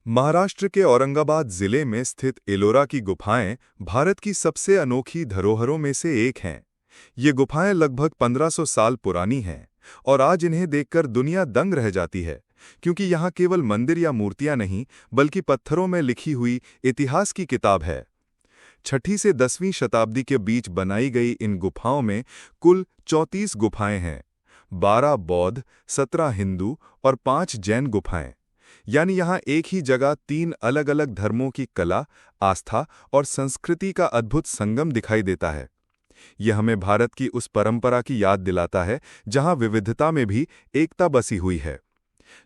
महाराष्ट्र के औरंगाबाद जिले में स्थित एलोरा की गुफाएं भारत की सबसे अनोखी धरोहरों में से एक हैं। ये गुफाएं लगभग 1500 साल पुरानी हैं और आज इन्हें देखकर दुनिया दंग रह जाती है, क्योंकि यहाँ केवल मंदिर या मूर्तियां नहीं बल्कि पत्थरों में लिखी हुई इतिहास की किताब है। 6ठी से 10वीं शताब्दी के बीच बनाई गई इन गुफाओं में कुल 34 गुफाएं हैं। 12 बौद्ध, 17 हिंदू और 5 जैन गुफाएं। यानी यहाँ एक ही जगह 3 अलग-अलग धर्मों की कला, आस्था और संस्कृति का अद्भुत संगम दिखाई देता है। यह हमें भारत की उस परंपरा की याद दिलाता है जहाँ विविधता में भी एकता बसी हुई है।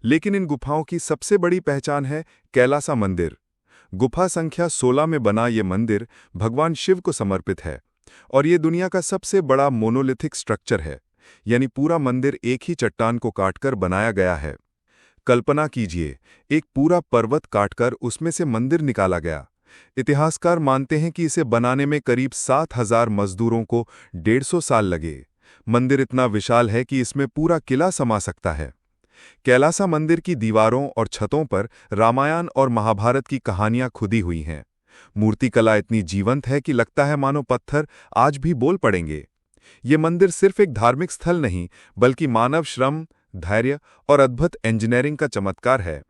लेकिन इन गुफाओं की सबसे बड़ी पहचान है कैलासा मंदिर। गुफा संख्या 16 में बना ये मंदिर भगवान शिव को समर्पित है और ये दुनिया का सबसे बड़ा मोनोलिथिक स्ट्रक्चर है, यानी पूरा मंदिर एक ही चट्टान को काटकर बनाया गया है। कल्पना कीजिए, एक पूरा पर्वत काटकर उसमें से मंदिर निकाला गया। इतिहासकार मानते हैं कि इसे बनाने में करीब 7000 मजदूरों को 150 साल लगे। मंदिर इतना विशाल है कि इसमें पूरा किला समा सकता है। कैलासा मंदिर की दीवारों और छतों पर रामायण और महाभारत की कहानियां खुदी हुई हैं। मूर्तिकला इतनी जीवंत है कि लगता है मानो पत्थर आज भी बोल पड़ेंगे। ये मंदिर सिर्फ एक धार्मिक स्थल नहीं, बल्कि मानव श्रम, धैर्य और अद्भुत इंजीनियरिंग का चमत्कार है।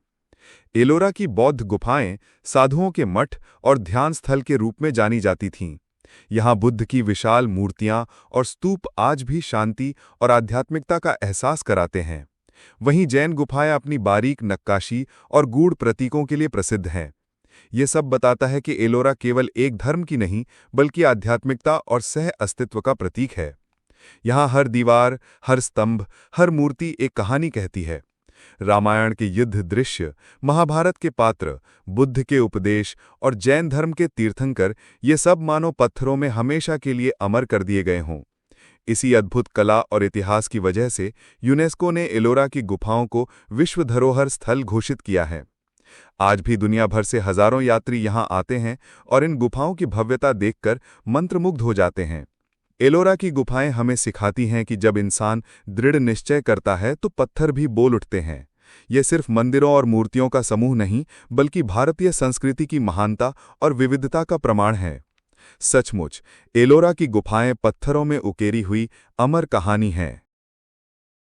एलोरा की बौद्ध गुफाएं साधुओं के मठ और ध्यान स्थल के रूप में जानी जाती थीं। यहाँ बुद्ध की विशाल मूर्तियां और स्तूप आज भी शांति और आध्यात्मिकता का एहसास कराते हैं। वहीं जैन गुफाएं अपनी बारीक नक्काशी और गूढ़ प्रतीकों के लिए प्रसिद्ध हैं। ये सब बताता है कि एलोरा केवल एक धर्म की नहीं, बल्कि आध्यात्मिकता और सह अस्तित्व का प्रतीक है। यहाँ हर दीवार, हर स्तंभ, हर मूर्ति एक कहानी कहती है। रामायण के युद्ध दृश्य, महाभारत के पात्र, बुद्ध के उपदेश और जैन धर्म के तीर्थंकर, ये सब मानो पत्थरों में हमेशा के लिए अमर कर दिए गए हों। इसी अद्भुत कला और इतिहास की वजह से यूनेस्को ने एलोरा की गुफाओं को विश्व धरोहर स्थल घोषित किया है। आज भी दुनिया भर से हजारों यात्री यहाँ आते हैं और इन गुफाओं की भव्यता देखकर मंत्रमुग्ध हो जाते हैं। एलोरा की गुफाएं हमें सिखाती हैं कि जब इंसान दृढ़ निश्चय करता है तो पत्थर भी बोल उठते हैं। ये सिर्फ मंदिरों और मूर्तियों का समूह नहीं, बल्कि भारतीय संस्कृति की महानता और विविधता का प्रमाण है। सचमुच, एलोरा की गुफाएं पत्थरों में उकेरी हुई अमर कहानी हैं।